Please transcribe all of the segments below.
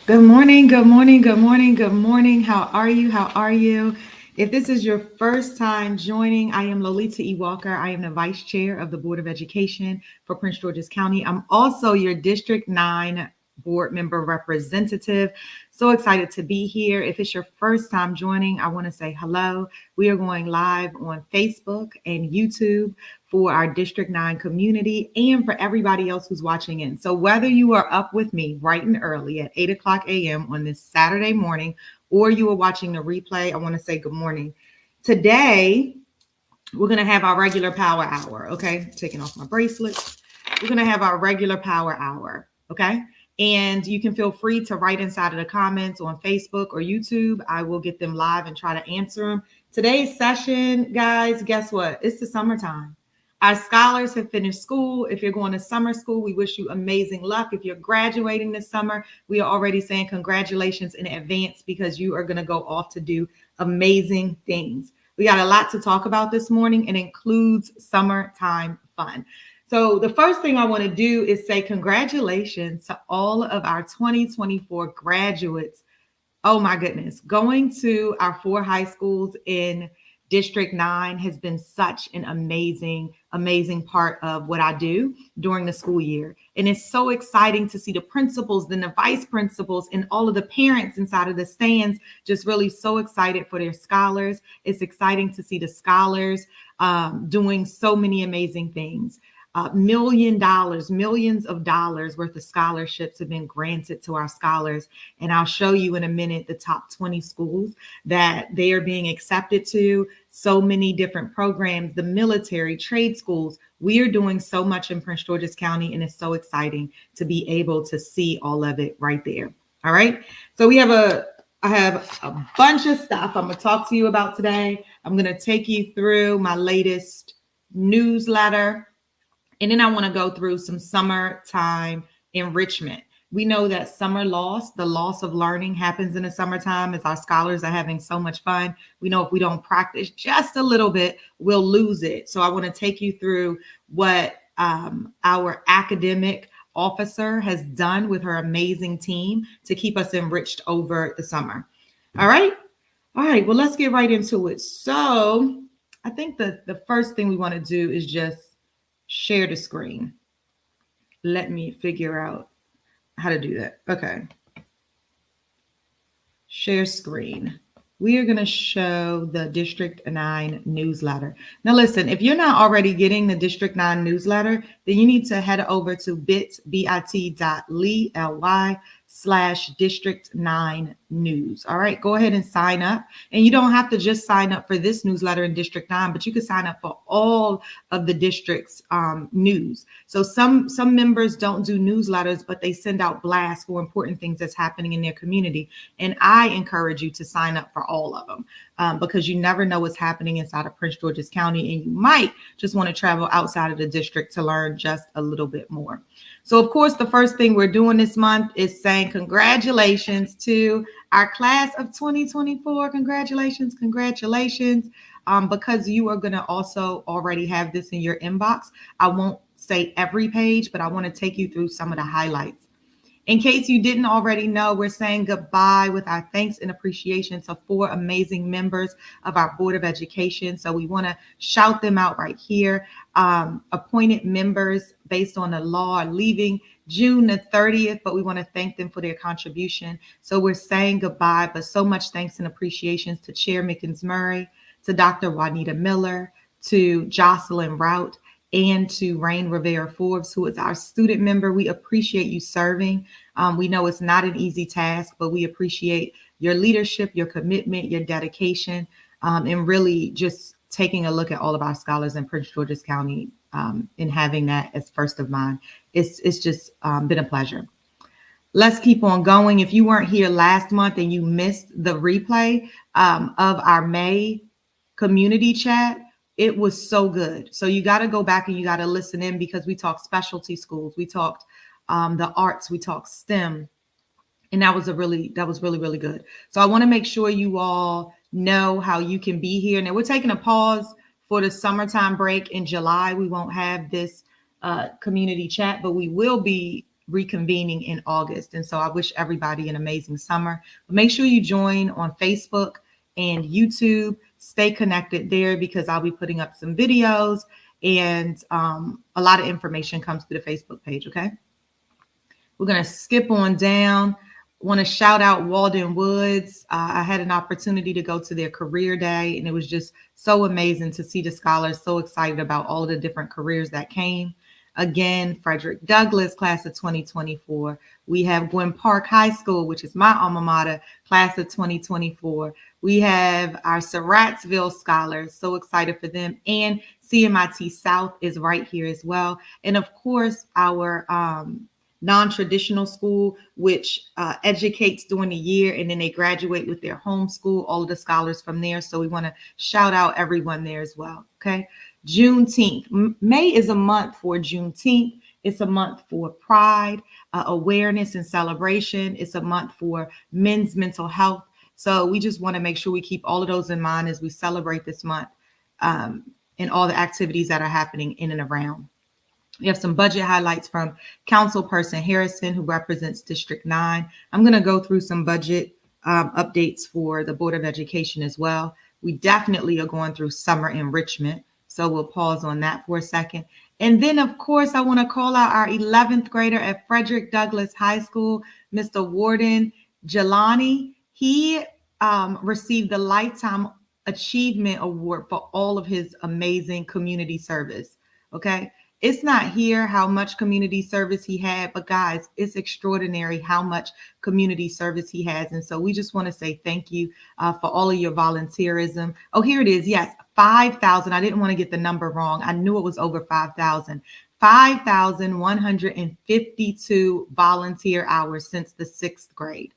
Good morning, good morning, good morning, good morning. How are you? How are you? If this is your first time joining, I am Lolita E. Walker. I am the Vice Chair of the Board of Education for Prince George's County. I'm also your District 9 Board Member Representative. So excited to be here. If it's your first time joining, I want to say hello. We are going live on Facebook and YouTube for our District 9 community and for everybody else who's watching in. So whether you are up with me bright and early at 8 o'clock a.m. on this Saturday morning, or you are watching the replay, I want to say good morning. Today, we're going to have our regular power hour, okay? Taking off my bracelets. We're going to have our regular power hour, okay? And you can feel free to write inside of the comments on Facebook or YouTube. I will get them live and try to answer them. Today's session, guys, guess what? It's the summertime. Our scholars have finished school. If you're going to summer school, we wish you amazing luck. If you're graduating this summer, we are already saying congratulations in advance because you are going to go off to do amazing things. We got a lot to talk about this morning. It includes summertime fun. So the first thing I want to do is say congratulations to all of our 2024 graduates. Oh my goodness. Going to our 4 high schools in District 9 has been such an amazing part of what I do during the school year. And it's so exciting to see the principals, then the vice principals, and all of the parents inside of the stands just really so excited for their scholars. It's exciting to see the scholars doing so many amazing things. Millions of dollars worth of scholarships have been granted to our scholars. And I'll show you in a minute the top 20 schools that they are being accepted to. So many different programs, the military, trade schools. We are doing so much in Prince George's County, and it's so exciting to be able to see all of it right there. All right. So I have a bunch of stuff I'm going to talk to you about today. I'm going to take you through my latest newsletter. And then I want to go through some summertime enrichment. We know that summer loss, the loss of learning, happens in the summertime as our scholars are having so much fun. We know if we don't practice just a little bit, we'll lose it. So I want to take you through what our academic officer has done with her amazing team to keep us enriched over the summer. All right. All right. Well, let's get right into it. So I think the first thing we want to do is just share the screen. Let me figure out how to do that. Okay. Share screen. We are going to show the District 9 newsletter. Now, listen, if you're not already getting the District 9 newsletter, then you need to head over to bit.ly/District 9 News. All right, go ahead and sign up. And you don't have to just sign up for this newsletter in District 9, but you can sign up for all of the district's news. So some members don't do newsletters, but they send out blasts for important things that's happening in their community. And I encourage you to sign up for all of them because you never know what's happening inside of Prince George's County, and you might just want to travel outside of the district to learn just a little bit more. So, of course, the first thing we're doing this month is saying congratulations to our class of 2024. Congratulations. Because you are going to also already have this in your inbox. I won't say every page, but I want to take you through some of the highlights. In case you didn't already know, we're saying goodbye with our thanks and appreciation to 4 amazing members of our Board of Education. So we want to shout them out right here. Appointed members based on the law are leaving June the 30th, but we want to thank them for their contribution. So we're saying goodbye, but so much thanks and appreciations to Chair Mickens Murray, to Dr. Juanita Miller, to Jocelyn Rout, and to Rain Rivera Forbes, who is our student member. We appreciate you serving. We know it's not an easy task, but we appreciate your leadership, your commitment, your dedication, and really just taking a look at all of our scholars in Prince George's County and having that as first of mind. It's just been a pleasure. Let's keep on going. If you weren't here last month and you missed the replay of our May community chat, it was so good. So you got to go back and you got to listen in because we talked specialty schools. We talked the arts. We talked STEM. And that was really good. So I want to make sure you all know how you can be here. Now we're taking a pause for the summertime break in July. We won't have this community chat, but we will be reconvening in August. And so I wish everybody an amazing summer. But make sure you join on Facebook and YouTube. Stay connected there because I'll be putting up some videos and a lot of information comes to the Facebook page, okay? We're going to skip on down. Want to shout out Walden Woods. I had an opportunity to go to their career day, and it was just so amazing to see the scholars so excited about all of the different careers that came. Again, Frederick Douglass, class of 2024. We have Gwynn Park High School, which is my alma mater, class of 2024. We have our Surrattsville scholars, so excited for them. And CMIT South is right here as well. And of course, our non-traditional school, which educates during the year, and then they graduate with their home school, all of the scholars from there. So we want to shout out everyone there as well. Okay. Juneteenth. May is a month for Juneteenth. It's a month for pride, awareness, and celebration. It's a month for men's mental health. So we just want to make sure we keep all of those in mind as we celebrate this month and all the activities that are happening in and around. We have some budget highlights from Councilperson Harrison, who represents District 9. I'm going to go through some budget updates for the Board of Education as well. We definitely are going through summer enrichment, so we'll pause on that for a second. And then, of course, I want to call out our 11th grader at Frederick Douglass High School, Mr. Warden Jelani. He received the Lifetime Achievement Award for all of his amazing community service, okay? It's not here how much community service he had, but guys, it's extraordinary how much community service he has. And so we just want to say thank you for all of your volunteerism. Oh, here it is. Yes, 5,000. I didn't want to get the number wrong. I knew it was over 5,000. 5,152 volunteer hours since the 6th grade,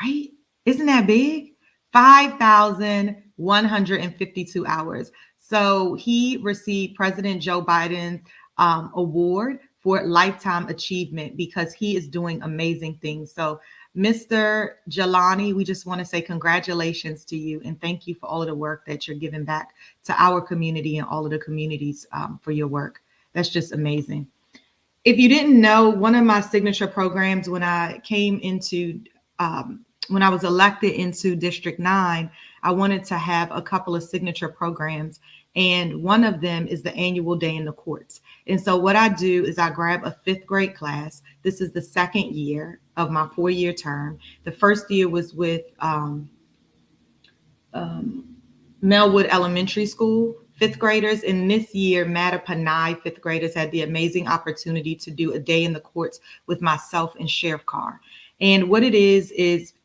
right? Isn't that big? 5,152 hours. So he received President Joe Biden's award for Lifetime Achievement because he is doing amazing things. So Mr. Jelani, we just want to say congratulations to you and thank you for all of the work that you're giving back to our community and all of the communities for your work. That's just amazing. If you didn't know, one of my signature programs when I came into when I was elected into District 9, I wanted to have a couple of signature programs. And one of them is the annual day in the courts. And so what I do is I grab a 5th grade class. This is the 2nd year of my 4-year term. The first year was with Melwood Elementary School, 5th graders. And this year, Mattaponi 5th graders had the amazing opportunity to do a day in the courts with myself and Sheriff Carr. And what it is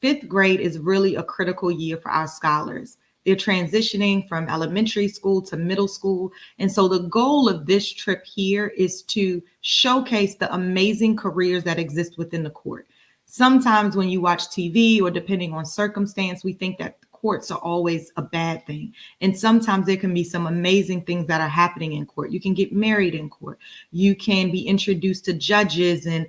5th grade is really a critical year for our scholars. They're transitioning from elementary school to middle school. And so the goal of this trip here is to showcase the amazing careers that exist within the court. Sometimes when you watch TV or depending on circumstance, we think that courts are always a bad thing. And sometimes there can be some amazing things that are happening in court. You can get married in court. You can be introduced to judges and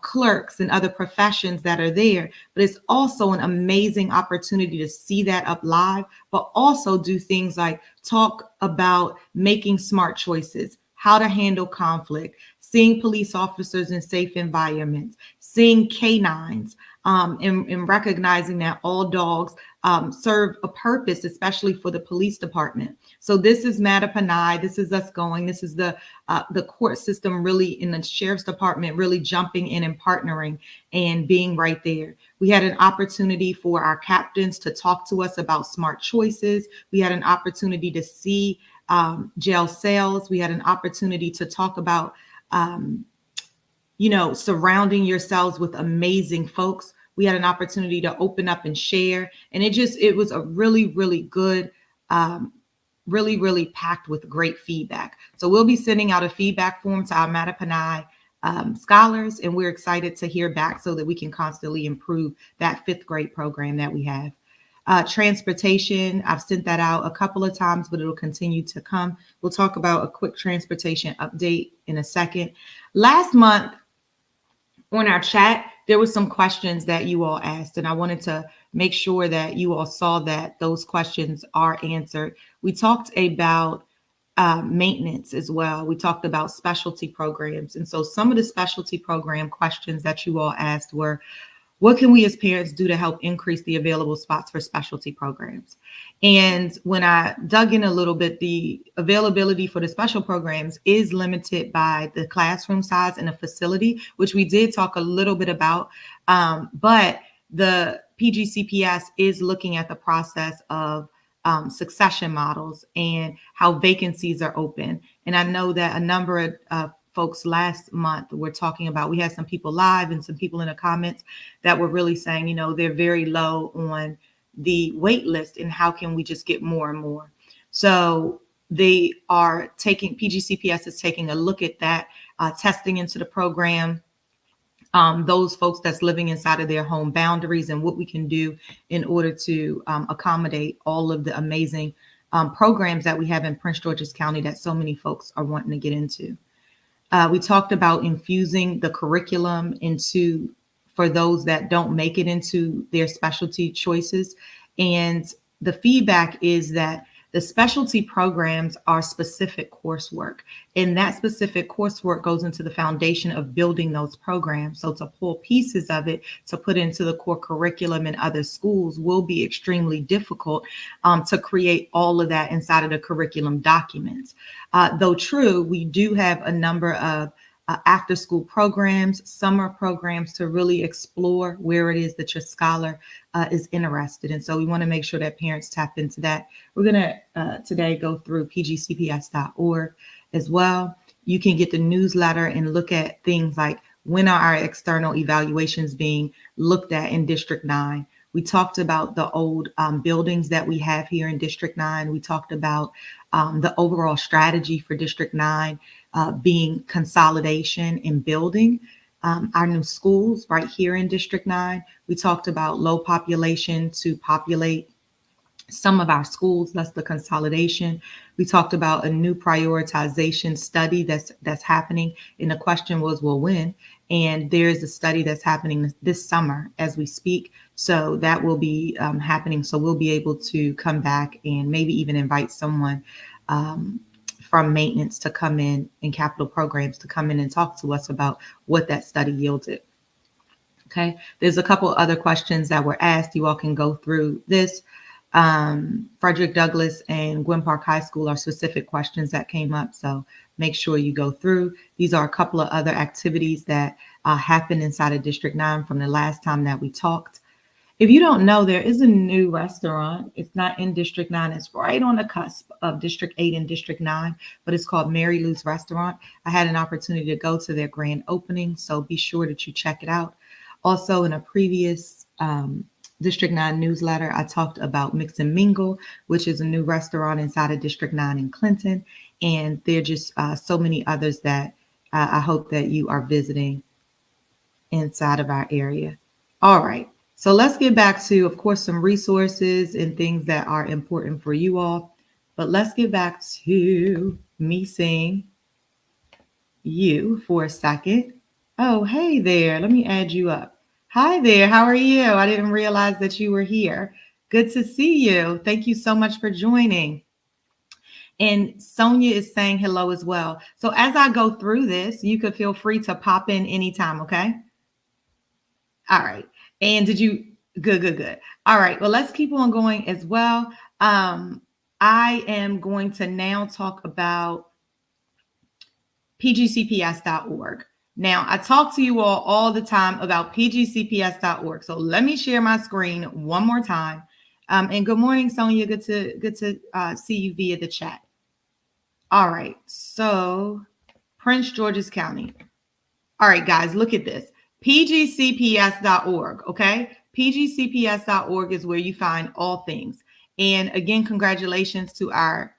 clerks and other professions that are there. But it's also an amazing opportunity to see that up live, but also do things like talk about making smart choices, how to handle conflict, seeing police officers in safe environments, seeing canines, and recognizing that all dogs serve a purpose, especially for the police department. So this is Mattaponi. This is us going. This is the court system really in the sheriff's department really jumping in and partnering and being right there. We had an opportunity for our captains to talk to us about smart choices. We had an opportunity to see jail cells. We had an opportunity to talk about surrounding yourselves with amazing folks. We had an opportunity to open up and share. And it was a really, really good, really, really packed with great feedback. So we'll be sending out a feedback form to our Mattaponi scholars, and we're excited to hear back so that we can constantly improve that 5th grade program that we have. Transportation, I've sent that out a couple of times, but it'll continue to come. We'll talk about a quick transportation update in a second. Last month on our chat, there were some questions that you all asked, and I wanted to make sure that you all saw that those questions are answered. We talked about maintenance as well. We talked about specialty programs. And so some of the specialty program questions that you all asked were, what can we as parents do to help increase the available spots for specialty programs? And when I dug in a little bit, the availability for the special programs is limited by the classroom size and the facility, which we did talk a little bit about. But the PGCPS is looking at the process of succession models and how vacancies are open. And I know that a number of folks last month were talking about, we had some people live and some people in the comments that were really saying, you know, they're very low on the wait list and how can we just get more and more. So they are taking, PGCPS is taking a look at that, testing into the program, those folks that's living inside of their home boundaries and what we can do in order to accommodate all of the amazing programs that we have in Prince George's County that so many folks are wanting to get into. We talked about infusing the curriculum into, for those that don't make it into their specialty choices. And the feedback is that the specialty programs are specific coursework, and that specific coursework goes into the foundation of building those programs. So to pull pieces of it to put into the core curriculum in other schools will be extremely difficult to create all of that inside of the curriculum documents. Though true, we do have a number of after school programs, summer programs to really explore where it is that your scholar is interested. And so we want to make sure that parents tap into that. We're going to today go through pgcps.org as well. You can get the newsletter and look at things like, when are our external evaluations being looked at in District 9? We talked about the old buildings that we have here in District 9. We talked about the overall strategy for District 9 being consolidation and building our new schools right here in District 9. We talked about low population to populate some of our schools. That's the consolidation. We talked about a new prioritization study that's happening. And the question was, well, when? And there is a study that's happening this summer as we speak. So that will be happening. So we'll be able to come back and maybe even invite someone from maintenance to come in and capital programs to come in and talk to us about what that study yielded. Okay, there's a couple other questions that were asked. You all can go through this. Frederick Douglass and Gwynn Park High School are specific questions that came up. So make sure you go through. These are a couple of other activities that happened inside of District 9 from the last time that we talked. If you don't know, there is a new restaurant. It's not in District 9. It's right on the cusp of District 8 and District 9, but it's called Mary Lou's Restaurant. I had an opportunity to go to their grand opening, so be sure that you check it out. Also, in a previous District 9 newsletter, I talked about Mix and Mingle, which is a new restaurant inside of District 9 in Clinton. And there are just so many others that I hope that you are visiting inside of our area. All right. So let's get back to, of course, some resources and things that are important for you all. But let's get back to me seeing you for a second. Oh, hey there. Let me add you up. Hi there. How are you? I didn't realize that you were here. Good to see you. Thank you so much for joining. And Sonia is saying hello as well. So as I go through this, you could feel free to pop in anytime, okay? All right. And did you, good. All right. Well, let's keep on going as well. I am going to now talk about pgcps.org. Now, I talk to you all the time about pgcps.org. So let me share my screen one more time. And good morning, Sonia. Good to see you via the chat. All right. So Prince George's County. All right, guys, look at this. pgcps.org, okay? pgcps.org is where you find all things. And again, congratulations to our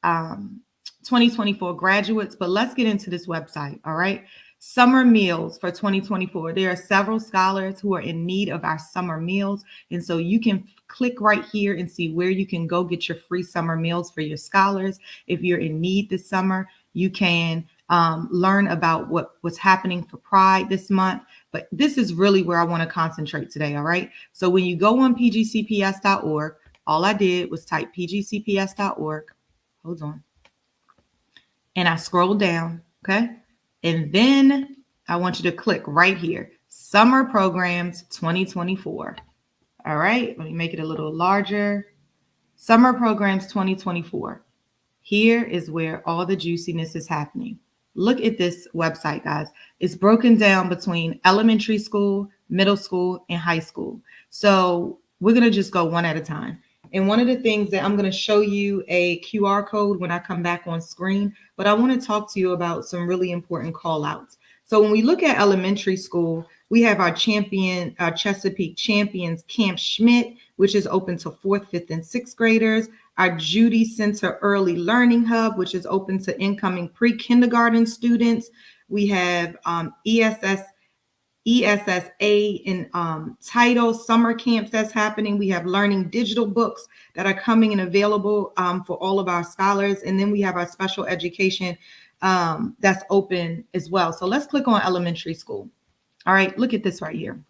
2024 graduates, but let's get into this website, all right? Summer meals for 2024. There are several scholars who are in need of our summer meals. And so you can click right here and see where you can go get your free summer meals for your scholars. If you're in need this summer, you can learn about what's happening for Pride this month. But this is really where I want to concentrate today, all right? So when you go on pgcps.org, all I did was type pgcps.org. Hold on. and I scroll down, okay? And then I want you to click right here, Summer Programs 2024. All right, let me make it a little larger. Summer Programs 2024. Here is where all the juiciness is happening. Look at this website, guys. It's broken down between elementary school, middle school, and high school. So we're going to just go one at a time. And one of the things that I'm going to show you a QR code when I come back on screen, but I want to talk to you about some really important call outs. So when we look at elementary school, we have our Chesapeake Champions Camp Schmidt, which is open to 4th, 5th, and 6th graders. Our Judy Center Early Learning Hub, which is open to incoming pre-kindergarten students. We have ESSA and Title summer camps that's happening. We have learning digital books that are coming and available for all of our scholars. And then we have our special education that's open as well. So let's click on elementary school. All right, look at this right here.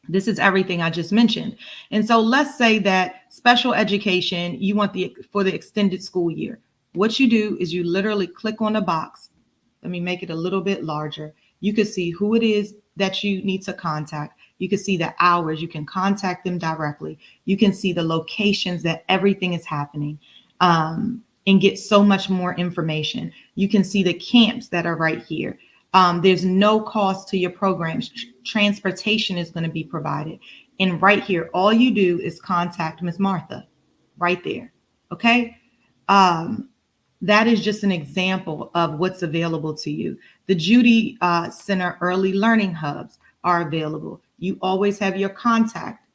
This is everything I just mentioned. And so let's say that special education, you want for the extended school year. What you do is you literally click on the box. Let me make it a little bit larger. You can see who it is that you need to contact. You can see the hours. You can contact them directly. You can see the locations that everything is happening and get so much more information. You can see the camps that are right here. There's no cost to your programs. Transportation is going to be provided. And right here, all you do is contact Ms. Martha right there. Okay. That is just an example of what's available to you. The Judy Center Early Learning Hubs are available. You always have your contact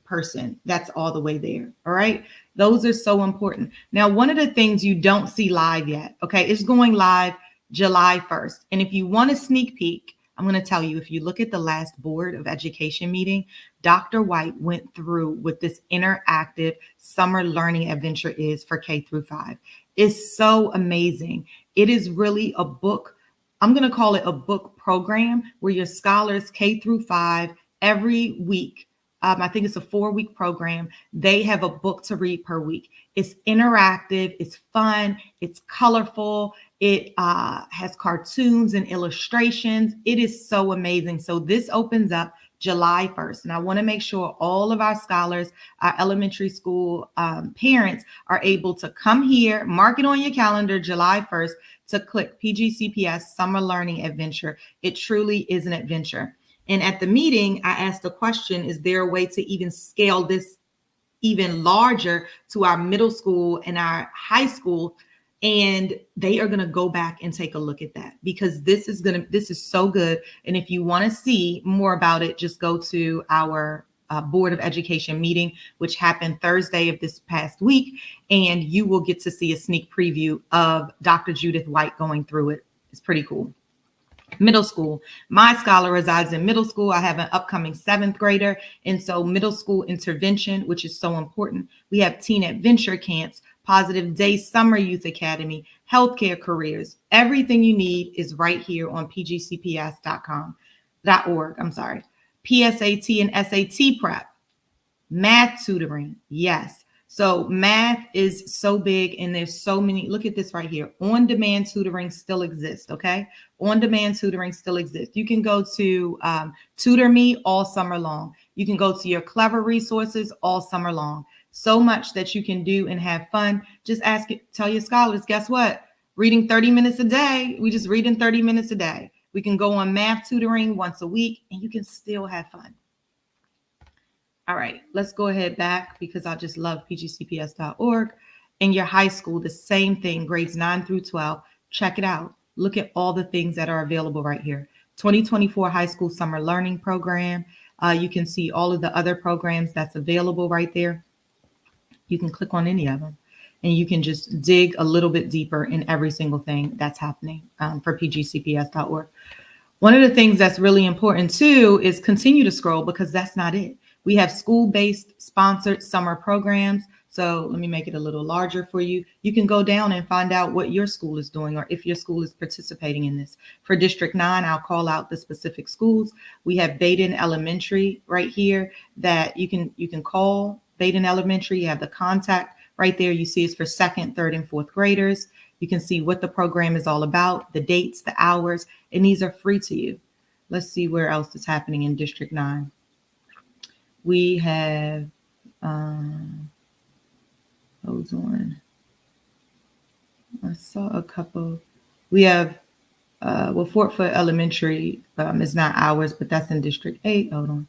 person that's all the way there. All right. Those are so important. Now, one of the things you don't see live yet, okay, it's going live July 1st. And if you want a sneak peek, I'm going to tell you, if you look at the last Board of Education meeting, Dr. White went through what this interactive summer learning adventure is for K through 5. It's so amazing. It is really a book. I'm going to call it a book program where your scholars K through 5 every week. I think it's a 4-week program. They have a book to read per week. It's interactive. It's fun. It's colorful. It has cartoons and illustrations. It is so amazing. So this opens up July 1st. And I want to make sure all of our scholars, our elementary school parents are able to come here, mark it on your calendar, July 1st, to click PGCPS Summer Learning Adventure. It truly is an adventure. And at the meeting, I asked the question, is there a way to even scale this even larger to our middle school and our high school? And they are going to go back and take a look at that, because this is so good. And if you want to see more about it, just go to our Board of Education meeting, which happened Thursday of this past week. And you will get to see a sneak preview of Dr. Judith White going through it. It's pretty cool. Middle school. My scholar resides in middle school. I have an upcoming 7th grader. And so middle school intervention, which is so important. We have teen adventure camps, Positive Day Summer Youth Academy, healthcare careers. Everything you need is right here on pgcps.org. I'm sorry. PSAT and SAT prep, math tutoring. Yes. So math is so big, and there's so many. Look at this right here. On-demand tutoring still exists, okay? On-demand tutoring still exists. You can go to Tutor Me all summer long. You can go to your Clever resources all summer long. So much that you can do and have fun. Just tell your scholars, guess what? Reading 30 minutes a day. We just read in 30 minutes a day. We can go on math tutoring once a week, and you can still have fun. All right, let's go ahead back, because I just love pgcps.org. In your high school, the same thing, grades 9 through 12. Check it out. Look at all the things that are available right here. 2024 High School Summer Learning Program. You can see all of the other programs that's available right there. You can click on any of them, and you can just dig a little bit deeper in every single thing that's happening for pgcps.org. One of the things that's really important too is continue to scroll, because that's not it. We have school-based sponsored summer programs. So let me make it a little larger for you. You can go down and find out what your school is doing, or if your school is participating in this. For District 9, I'll call out the specific schools. We have Baden Elementary right here that you can call. Baden Elementary, you have the contact right there. You see it's for 2nd, 3rd, and 4th graders. You can see what the program is all about, the dates, the hours, and these are free to you. Let's see where else is happening in District 9. We have, hold on. I saw a couple. We have, Fort Foote Elementary is not ours, but that's in District 8. Hold on.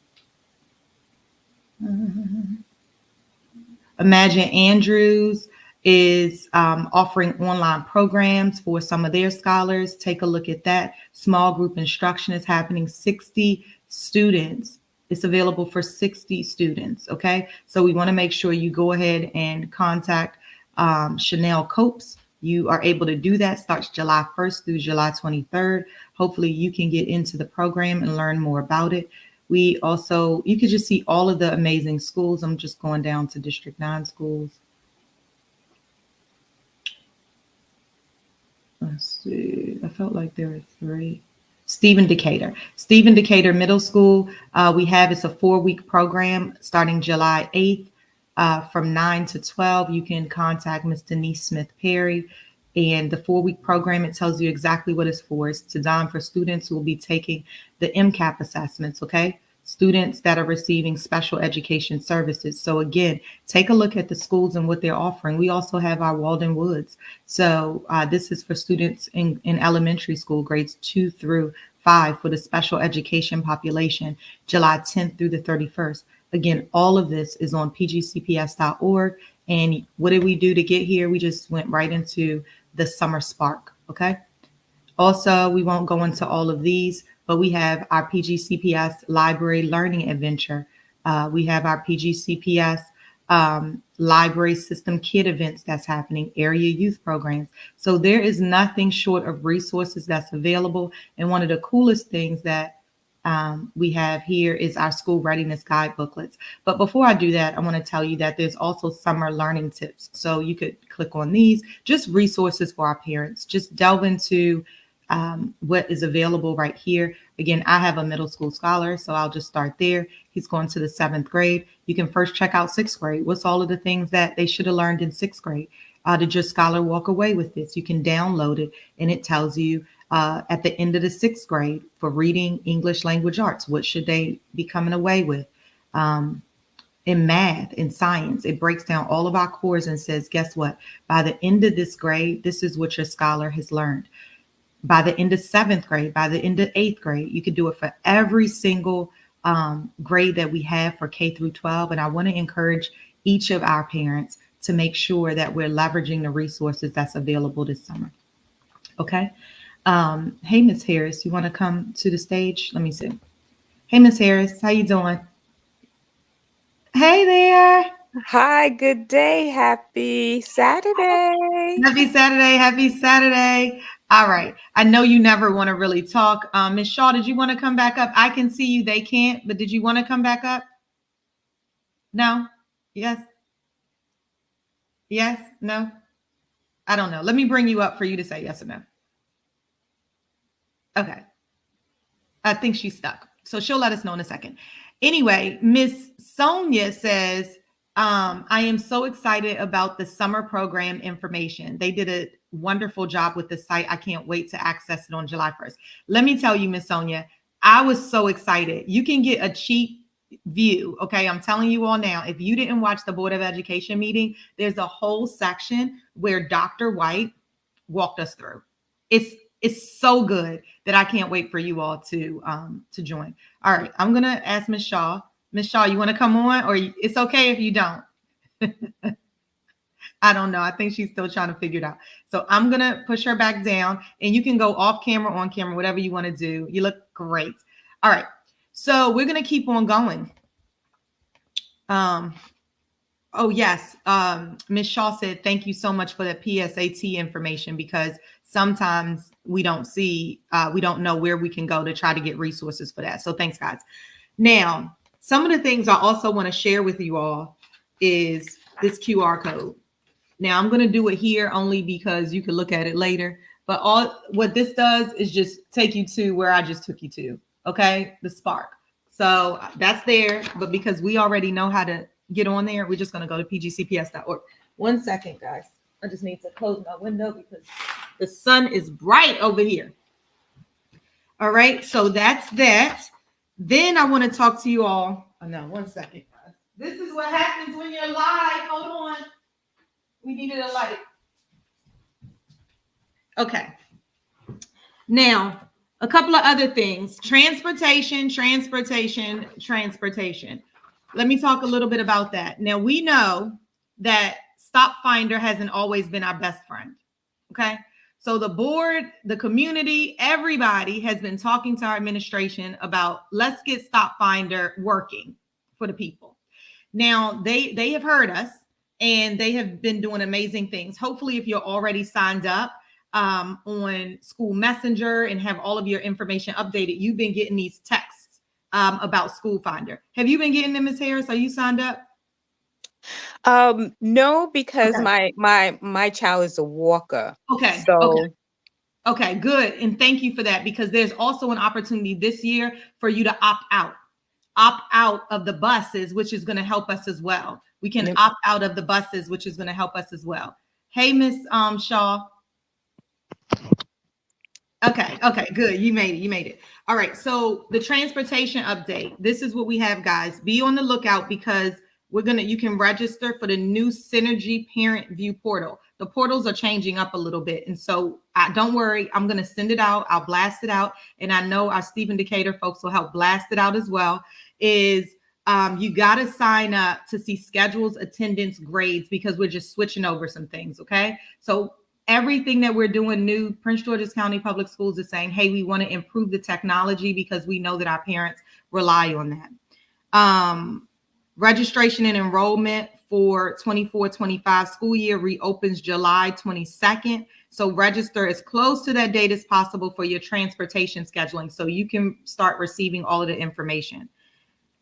Imagine Andrews is offering online programs for some of their scholars. Take a look at that. Small group instruction is happening. 60 students. It's available for 60 students. Okay. So we want to make sure you go ahead and contact Chanel Copes. You are able to do that. Starts July 1st through July 23rd. Hopefully you can get into the program and learn more about it. We also, you could just see all of the amazing schools. I'm just going down to District 9 schools. Let's see. I felt like there were 3. Stephen Decatur. Stephen Decatur Middle School. We have, it's a 4-week program starting July 8th from 9 to 12. You can contact Ms. Denise Smith Perry. And the 4-week program, it tells you exactly what it's for. It's designed for students who will be taking the MCAP assessments, okay? Students that are receiving special education services. So again, take a look at the schools and what they're offering. We also have our Walden Woods. So this is for students in elementary school, grades 2 through 5 for the special education population, July 10th through the 31st. Again, all of this is on pgcps.org. And what did we do to get here? We just went right into the Summer Spark, okay? Also, we won't go into all of these, but we have our PGCPS Library Learning Adventure. We have our PGCPS Library System Kid events that's happening, area youth programs. So there is nothing short of resources that's available. And one of the coolest things that we have here is our school readiness guide booklets. But before I do that, I want to tell you that there's also summer learning tips. So you could click on these, just resources for our parents. Just delve into what is available right here. Again, I have a middle school scholar, so I'll just start there. He's going to the 7th grade. You can first check out 6th grade. What's all of the things that they should have learned in 6th grade? Did your scholar walk away with this? You can download it, and it tells you at the end of the 6th grade for reading, English language arts, what should they be coming away with? In math, in science, it breaks down all of our cores and says, guess what? By the end of this grade, this is what your scholar has learned. By the end of 7th grade, by the end of 8th grade, you could do it for every single grade that we have for K through 12. And I want to encourage each of our parents to make sure that we're leveraging the resources that's available this summer. Okay. Hey, Miss Harris, you want to come to the stage? Let me see. Hey, Miss Harris, how you doing? Hey there. Hi, good day. Happy Saturday. Happy Saturday. Happy Saturday. All right. I know you never want to really talk. Miss Shaw, did you want to come back up? I can see you. They can't, but did you want to come back up? No? Yes? Yes? No? I don't know. Let me bring you up for you to say yes or no. Okay. I think she's stuck. So she'll let us know in a second. Anyway, Miss Sonia says, I am so excited about the summer program information. They did a wonderful job with the site. I can't wait to access it on July 1st. Let me tell you, Miss Sonia, I was so excited. You can get a cheap view. Okay. I'm telling you all now, if you didn't watch the Board of Education meeting, there's a whole section where Dr. White walked us through. It's so good that I can't wait for you all to join. All right, I'm gonna ask Miss Shaw. Miss Shaw, you want to come on, or it's okay if you don't? I don't know. I think she's still trying to figure it out. So I'm gonna push her back down, and you can go off camera, on camera, whatever you want to do. You look great. All right, so we're gonna keep on going. Oh yes, Miss Shaw said thank you so much for the PSAT information, because sometimes we don't see, we don't know where we can go to try to get resources for that. So thanks, guys. Now, some of the things I also want to share with you all is this QR code. Now I'm going to do it here only because you can look at it later. But all what this does is just take you to where I just took you to. Okay, the Spark. So that's there. But because we already know how to get on there, we're just going to go to pgcps.org. 1 second, guys. I just need to close my window because the sun is bright over here. All right, so that's that. Then I want to talk to you all. Oh no, 1 second, guys. This is what happens when you're live. Hold on. We needed a light. Okay. Now, a couple of other things. Transportation. Let me talk a little bit about that. Now, we know that Stop Finder hasn't always been our best friend. Okay. So the board, the community, everybody has been talking to our administration about let's get Stop Finder working for the people. Now, they have heard us and they have been doing amazing things. Hopefully, if you're already signed up on School Messenger and have all of your information updated, you've been getting these texts about School Finder. Have you been getting them, Ms. Harris? Are you signed up? No, because Okay. my child is a walker. Okay. So Okay, good. And thank you for that, because there's also an opportunity this year for you to opt out of the buses, which is going to help us as well. We can opt out of the buses, which is going to help us as well. Hey, Miss Shaw. Okay, good. You made it. All right. So the transportation update. This is what we have, guys. Be on the lookout because you can register for the new Synergy Parent View portal. The portals are changing up a little bit. And so don't worry, I'm going to send it out. I'll blast it out. And I know our Stephen Decatur folks will help blast it out as well. You got to sign up to see schedules, attendance, grades, because we're just switching over some things. Okay. So everything that we're doing new, Prince George's County Public Schools is saying, hey, we want to improve the technology because we know that our parents rely on that. Registration and enrollment for 24-25 school year reopens July 22nd. So register as close to that date as possible for your transportation scheduling so you can start receiving all of the information.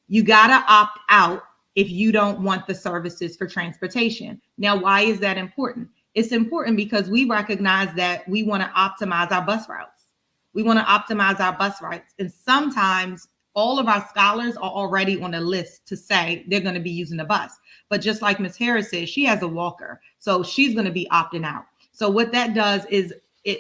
You got to opt out if you don't want the services for transportation. Now, why is that important? It's important because we recognize that we want to optimize our bus routes. And sometimes all of our scholars are already on a list to say they're going to be using the bus. But just like Ms. Harris said, she has a walker, so she's going to be opting out. So what that does is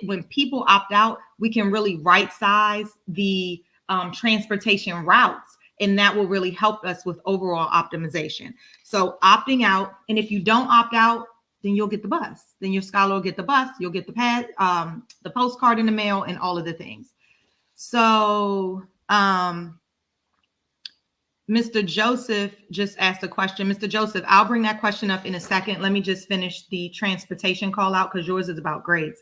when people opt out, we can really right size the transportation routes, and that will really help us with overall optimization. So opting out, and if you don't opt out, then you'll get the bus. Then your scholar will get the bus. You'll get the postcard in the mail and all of the things. So Mr. Joseph just asked a question. Mr. Joseph, I'll bring that question up in a second. Let me just finish the transportation call out because yours is about grades.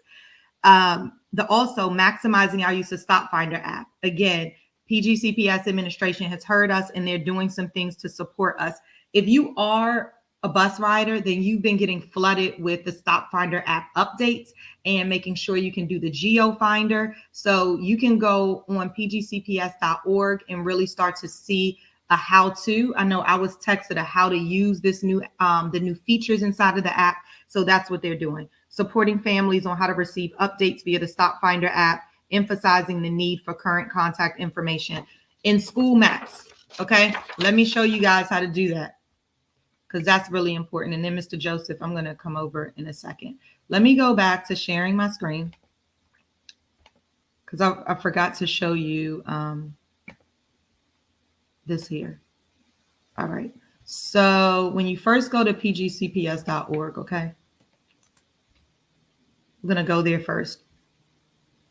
Also maximizing our use of Stop Finder app. Again, PGCPS administration has heard us and they're doing some things to support us. If you are a bus rider, then you've been getting flooded with the Stop Finder app updates and making sure you can do the Geo Finder. So you can go on pgcps.org and really start to see a how-to. I know I was texted a how to use this new the new features inside of the app. So that's what they're doing. Supporting families on how to receive updates via the Stop Finder app, emphasizing the need for current contact information in school maps. Okay, let me show you guys how to do that, because that's really important. And then Mr. Joseph, I'm going to come over in a second. Let me go back to sharing my screen because I forgot to show you this here. All right. So when you first go to pgcps.org, okay, I'm going to go there first.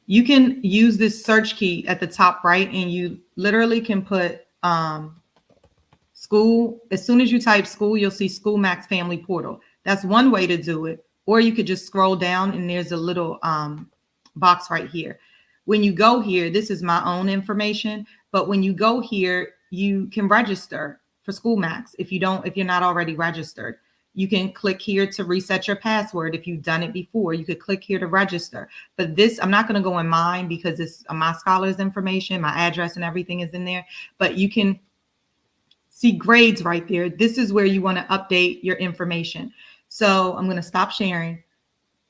You can use this search key at the top right, and you literally can put school. As soon as you type school, you'll see School Max Family Portal. That's one way to do it. Or you could just scroll down and there's a little box right here. When you go here, this is my own information, but when you go here, you can register for School Max. If you're not already registered, you can click here to reset your password. If you've done it before, you could click here to register. But this, I'm not going to go in mine because it's my scholar's information, my address and everything is in there, but you can see grades right there. This is where you want to update your information. So I'm going to stop sharing.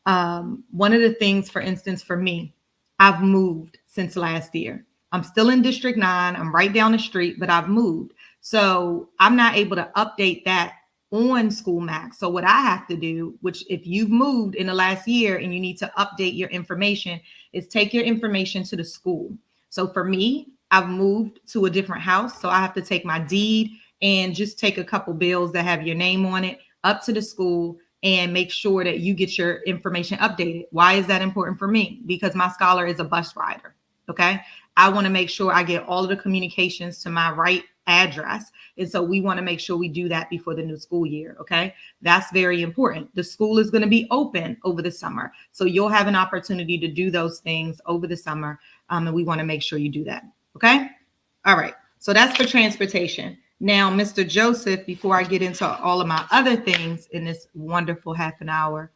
One of the things, for instance, for me, I've moved since last year. I'm still in District 9. I'm right down the street, but I've moved. So I'm not able to update that on School Max. So what I have to do, which if you've moved in the last year and you need to update your information, is take your information to the school. So for me, I've moved to a different house. So I have to take my deed and just take a couple bills that have your name on it up to the school and make sure that you get your information updated. Why is that important for me? Because my scholar is a bus rider. Okay. I want to make sure I get all of the communications to my right address. And so we want to make sure we do that before the new school year. Okay. That's very important. The school is going to be open over the summer. So you'll have an opportunity to do those things over the summer. And we want to make sure you do that. Okay. All right. So that's for transportation. Now, Mr. Joseph, before I get into all of my other things in this wonderful half an hour,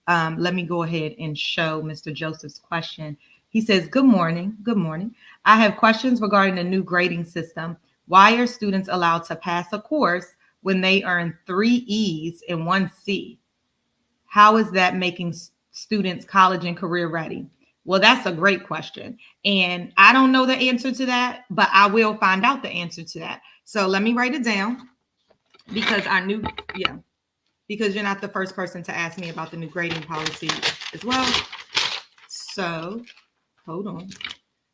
let me go ahead and show Mr. Joseph's question. He says, good morning. Good morning. I have questions regarding the new grading system. Why are students allowed to pass a course when they earn 3 E's and 1 C? How is that making students college and career ready? Well, that's a great question. And I don't know the answer to that, but I will find out the answer to that. So let me write it down because because you're not the first person to ask me about the new grading policy as well. So hold on.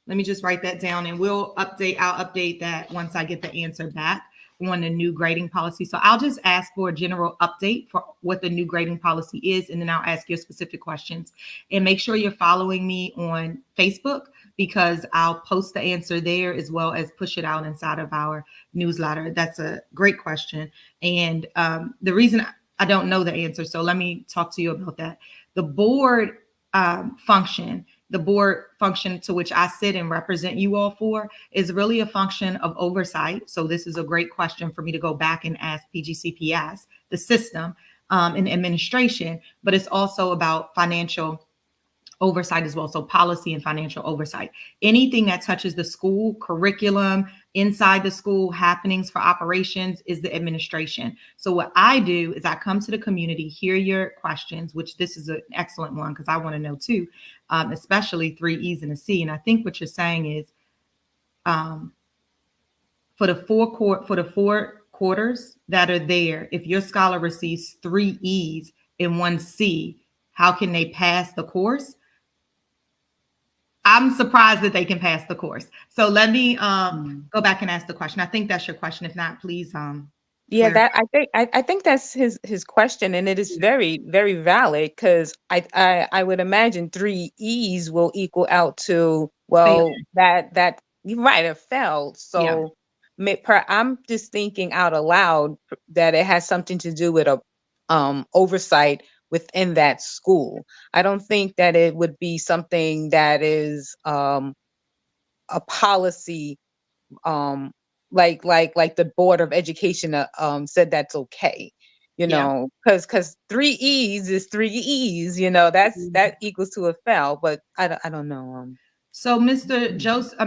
Let me just write that down and I'll update that once I get the answer back on the new grading policy. So I'll just ask for a general update for what the new grading policy is, and then I'll ask you specific questions. And make sure you're following me on Facebook because I'll post the answer there as well as push it out inside of our newsletter. That's a great question. And the reason I don't know the answer, so let me talk to you about that. The board function to which I sit and represent you all for is really a function of oversight. So this is a great question for me to go back and ask PGCPS, the system, and administration, but it's also about financial oversight as well. So policy and financial oversight. Anything that touches the school curriculum, inside the school, happenings for operations is the administration. So what I do is I come to the community, hear your questions, which this is an excellent one because I want to know too, especially 3 E's and a C. And I think what you're saying is for the four quarters that are there, if your scholar receives 3 E's and 1 C, how can they pass the course? I'm surprised that they can pass the course. So let me go back and ask the question. I think that's your question. If not, please. Yeah, that I think that's his question, and it is very, very valid because I would imagine 3 E's will equal out to that you're right, it fell. So I'm just thinking out aloud that it has something to do with a oversight within that school. I don't think that it would be something that is a policy like the Board of Education said that's okay, because 3 E's is 3 E's, that equals to a fail, but I don't know. So Mr. Joseph,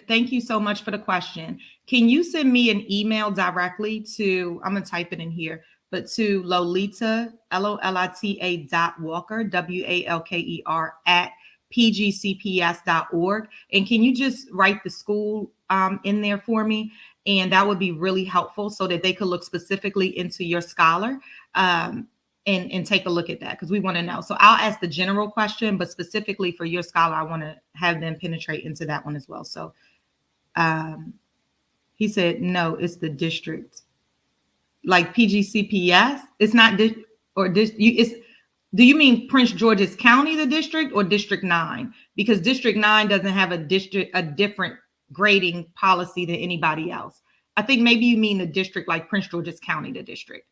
thank you so much for the question. Can you send me an email directly to, I'm gonna type it in here, but to Lolita, LOLITA.Walker, WALKER @pgcps.org. And can you just write the school in there for me? And that would be really helpful so that they could look specifically into your scholar and take a look at that because we want to know. So I'll ask the general question, but specifically for your scholar, I want to have them penetrate into that one as well. So he said, no, it's the district. Like PGCPS, it's not do you mean Prince George's County, the district, or District 9? Because District 9 doesn't have a different grading policy than anybody else. I think maybe you mean the district like Prince George's County, the district.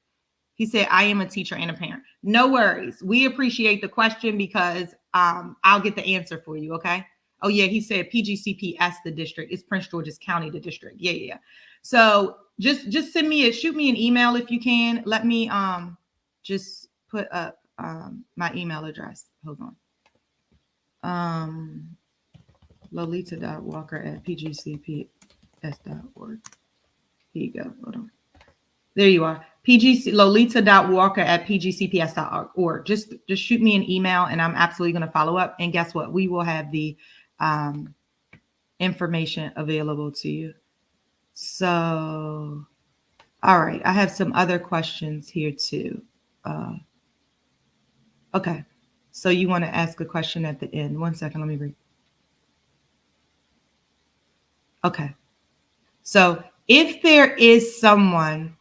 He said, I am a teacher and a parent. No worries. We appreciate the question because I'll get the answer for you, okay? Oh, yeah, he said PGCPS, the district. It's Prince George's County, the district. Yeah. So just shoot me an email if you can. Let me just put up my email address. Hold on. Lolita.Walker@pgcps.org. Here you go. Hold on. There you are. Lolita.Walker@pgcps.org. Just shoot me an email and I'm absolutely going to follow up. And guess what? We will have the information available to you. So All right. I have some other questions here too. Okay. So you want to ask a question at the end. One second. Let me read. Okay. So if there is something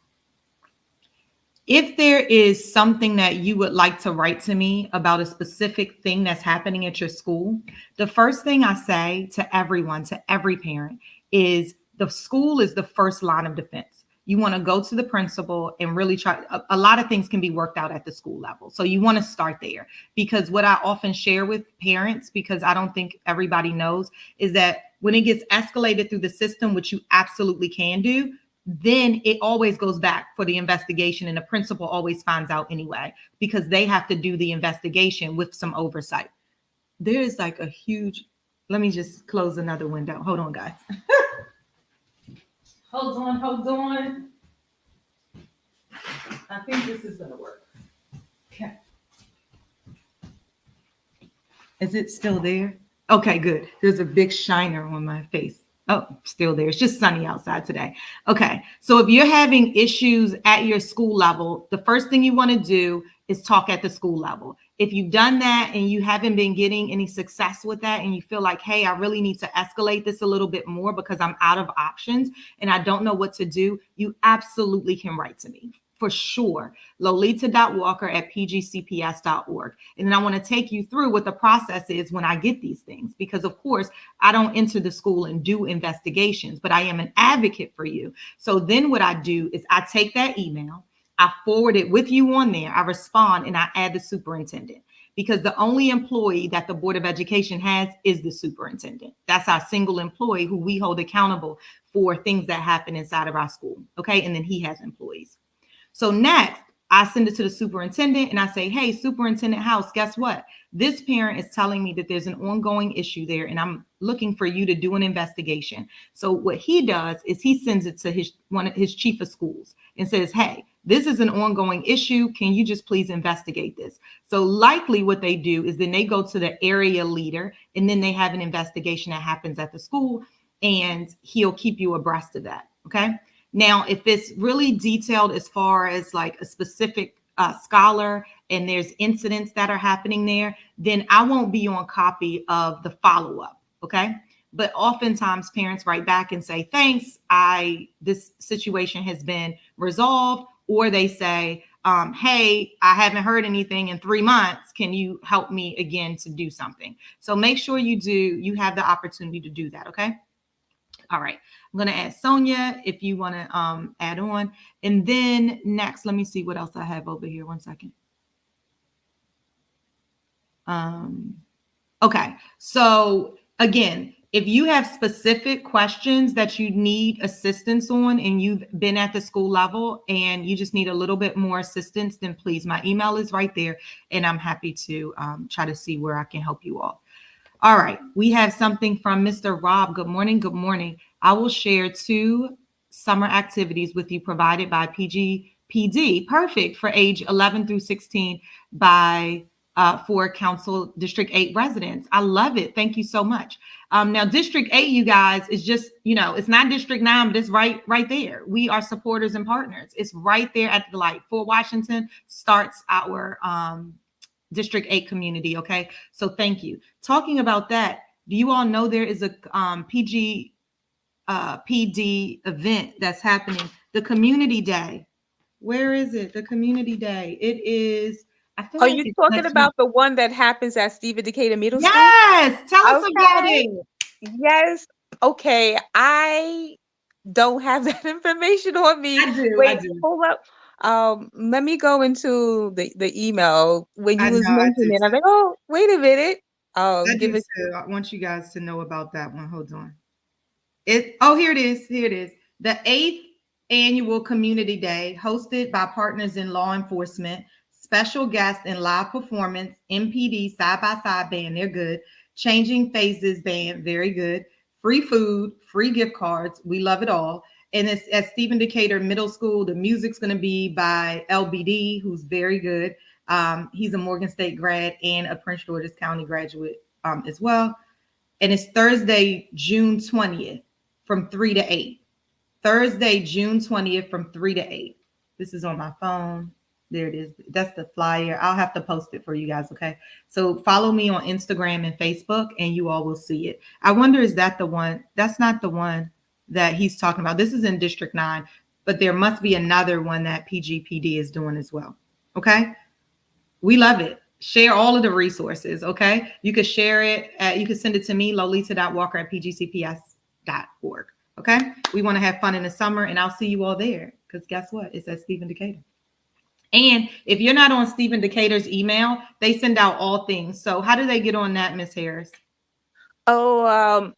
that you would like to write to me about a specific thing that's happening at your school, the first thing I say to everyone, to every parent, is the school is the first line of defense. You want to go to the principal and really try. A lot of things can be worked out at the school level. So you want to start there, because what I often share with parents, because I don't think everybody knows, is that when it gets escalated through the system, which you absolutely can do, then it always goes back for the investigation, and the principal always finds out anyway, because they have to do the investigation with some oversight. There is like a huge, let me just close another window. Hold on, guys. Hold on. I think this is gonna work. Okay. Is it still there? Okay, good. There's a big shiner on my face. Oh, still there. It's just sunny outside today. Okay. So if you're having issues at your school level, the first thing you want to do is talk at the school level. If you've done that and you haven't been getting any success with that, and you feel like, hey, I really need to escalate this a little bit more because I'm out of options and I don't know what to do, you absolutely can write to me. For sure. Lolita.walker@pgcps.org. And then I want to take you through what the process is when I get these things, because of course I don't enter the school and do investigations, but I am an advocate for you. So then what I do is I take that email, I forward it with you on there, I respond, and I add the superintendent, because the only employee that the Board of Education has is the superintendent. That's our single employee who we hold accountable for things that happen inside of our school. Okay. And then he has employees. So next, I send it to the superintendent and I say, hey, Superintendent House, guess what? This parent is telling me that there's an ongoing issue there, and I'm looking for you to do an investigation. So what he does is he sends it to his chief of schools and says, hey, this is an ongoing issue. Can you just please investigate this? So likely what they do is then they go to the area leader, and then they have an investigation that happens at the school, and he'll keep you abreast of that. Okay. Now, if it's really detailed as far as like a specific scholar and there's incidents that are happening there, then I won't be on copy of the follow-up. Okay. But oftentimes parents write back and say, thanks, this situation has been resolved. Or they say, hey, I haven't heard anything in 3 months. Can you help me again to do something? So make sure you have the opportunity to do that. Okay. All right. I'm going to add Sonia if you want to add on. And then next, let me see what else I have over here. One second. Okay. So again, if you have specific questions that you need assistance on and you've been at the school level and you just need a little bit more assistance, then please, my email is right there and I'm happy to try to see where I can help you all. All right. We have something from Mr. Rob. Good morning. Good morning. I will share 2 summer activities with you provided by PGPD. Perfect for age 11 through 16 for Council District 8 residents. I love it. Thank you so much. Now, District 8, you guys, is just, it's not District 9, but it's right there. We are supporters and partners. It's right there at the light. Fort Washington starts our District 8 community. Okay. So thank you. Talking about that, do you all know there is a PD event that's happening? The Community Day. Where is it? The Community Day. It is. Are you talking about the one that happens at Stephen Decatur Middle School? Yes. Tell us about it. Yes. Okay. I don't have that information on me. I do. Wait, hold up. Let me go into the email when you was mentioning it. I'm like, oh, wait a minute. I want you guys to know about that one. Hold on. Here it is. Here it is. The 8th annual Community Day, hosted by Partners in Law Enforcement, special guest and live performance, MPD Side by Side Band, they're good. Changing Phases Band, very good. Free food, free gift cards, we love it all. And it's at Stephen Decatur Middle School. The music's going to be by LBD, who's very good. He's a Morgan State grad and a Prince George's County graduate as well. And it's Thursday, June 20th from 3 to 8. Thursday, June 20th from 3 to 8. This is on my phone. There it is. That's the flyer. I'll have to post it for you guys, okay? So follow me on Instagram and Facebook, and you all will see it. I wonder, is that the one? That's not the one that he's talking about. This is in District 9, but there must be another one that PGPD is doing as well, okay? We love it. Share all of the resources, okay? You could share it. You could send it to me, lolita.walker@pgcps.org, okay? We want to have fun in the summer, and I'll see you all there, because guess what? It's at Stephen Decatur. And if you're not on Stephen Decatur's email, they send out all things. So how do they get on that, Miss Harris? Oh,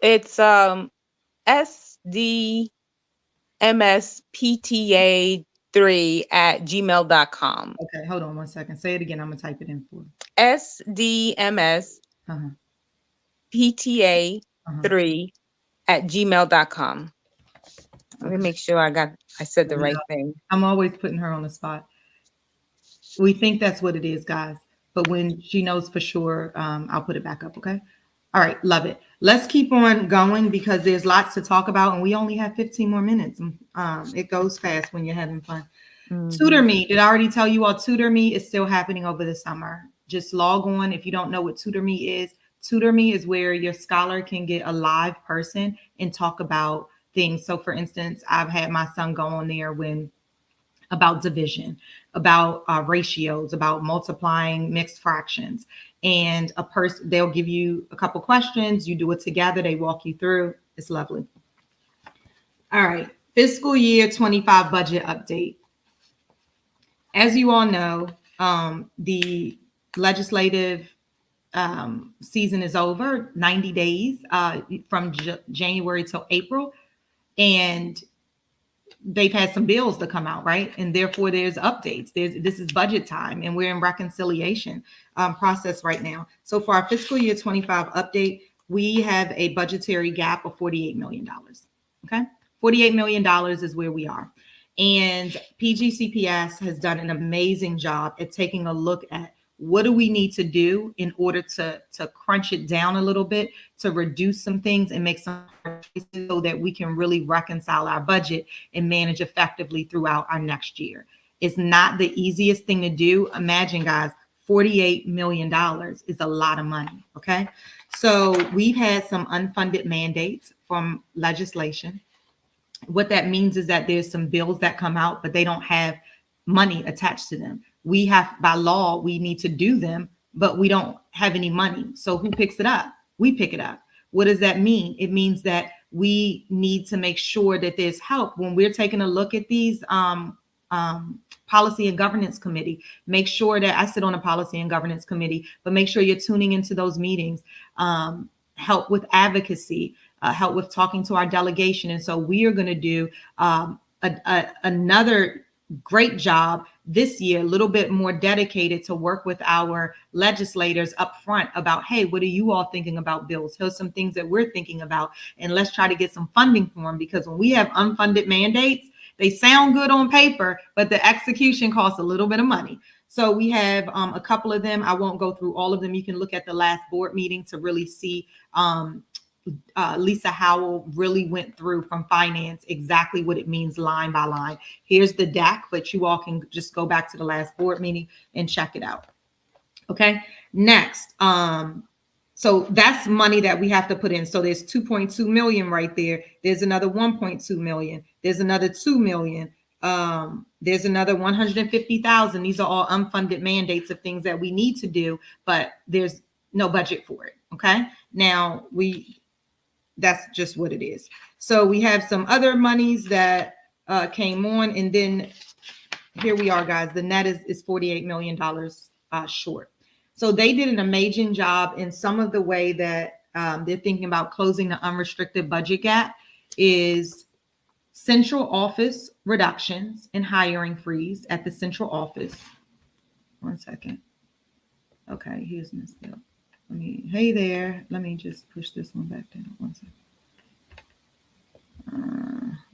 it's sdmspta3@gmail.com. Okay, hold on one second. Say it again. I'm gonna type it in for you. sdmspta3@gmail.com. Let me make sure I said the right thing. I'm always putting her on the spot. We think that's what it is, guys. But when she knows for sure, I'll put it back up, okay? All right, love it. Let's keep on going because there's lots to talk about, and we only have 15 more minutes. It goes fast when you're having fun. Mm-hmm. Tutor Me. Did I already tell you all Tutor Me is still happening over the summer? Just log on. If you don't know what Tutor Me is where your scholar can get a live person and talk about things. So for instance, I've had my son go on there about division, about ratios, about multiplying mixed fractions. And they'll give you a couple questions. You do it together. They walk you through. It's lovely. All right. Fiscal year 25 budget update. As you all know, the legislative season is over, 90 days from January till April. And they've had some bills to come out, right? And therefore there's updates. This is budget time, and we're in reconciliation process right now. So for our fiscal year 25 update, we have a budgetary gap of $48 million, okay? $48 million is where we are. And PGCPS has done an amazing job at taking a look at what do we need to do in order to crunch it down a little bit, to reduce some things and make some choices so that we can really reconcile our budget and manage effectively throughout our next year. It's not the easiest thing to do. Imagine, guys, $48 million is a lot of money, okay? So we've had some unfunded mandates from legislation. What that means is that there's some bills that come out, but they don't have money attached to them. We have, by law, we need to do them, but we don't have any money. So who picks it up? We pick it up. What does that mean? It means that we need to make sure that there's help when we're taking a look at these policy and governance committee. Make sure that I sit on a policy and governance committee, but make sure you're tuning into those meetings. Help with advocacy, help with talking to our delegation. And so we are going to do another great job this year, a little bit more dedicated to work with our legislators up front about, hey, what are you all thinking about bills? Here's some things that we're thinking about, and let's try to get some funding for them, because when we have unfunded mandates, they sound good on paper, but the execution costs a little bit of money. So we have a couple of them. I won't go through all of them. You can look at the last board meeting to really see Lisa Howell really went through from finance exactly what it means line by line. Here's the deck, but you all can just go back to the last board meeting and check it out. Okay, next. So that's money that we have to put in. So there's 2.2 million right there. There's another 1.2 million. There's another 2 million. There's another 150,000. These are all unfunded mandates of things that we need to do, but there's no budget for it. Okay, now that's just what it is. So we have some other monies that came on, and then here we are, guys. The net is $48 million short. So they did an amazing job in some of the way that they're thinking about closing the unrestricted budget gap is central office reductions and hiring freeze at the central office. One second. Okay, here's Ms. Bill. Hey there. Let me just push this one back down. One second.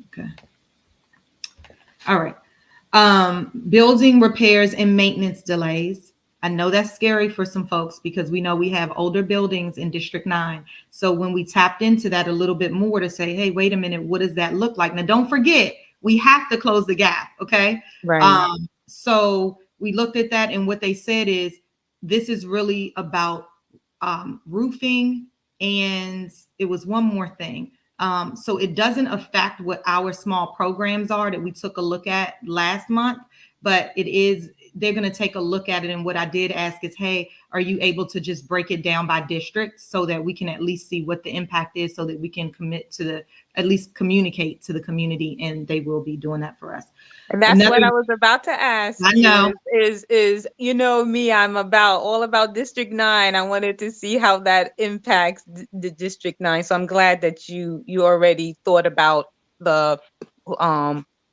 Okay. All right. Building repairs and maintenance delays. I know that's scary for some folks because we know we have older buildings in District 9. So when we tapped into that a little bit more to say, hey, wait a minute, what does that look like? Now, don't forget, we have to close the gap, okay? Right. So we looked at that, and what they said is this is really about roofing, and it was one more thing. So it doesn't affect what our small programs are that we took a look at last month, but it is, they're going to take a look at it. And what I did ask is, hey, are you able to just break it down by district so that we can at least see what the impact is, so that we can commit to the, at least communicate to the community, and they will be doing that for us. And that's what I was about to ask. I know. Is you know me, I'm all about District 9. I wanted to see how that impacts the District 9. So I'm glad that you already thought about the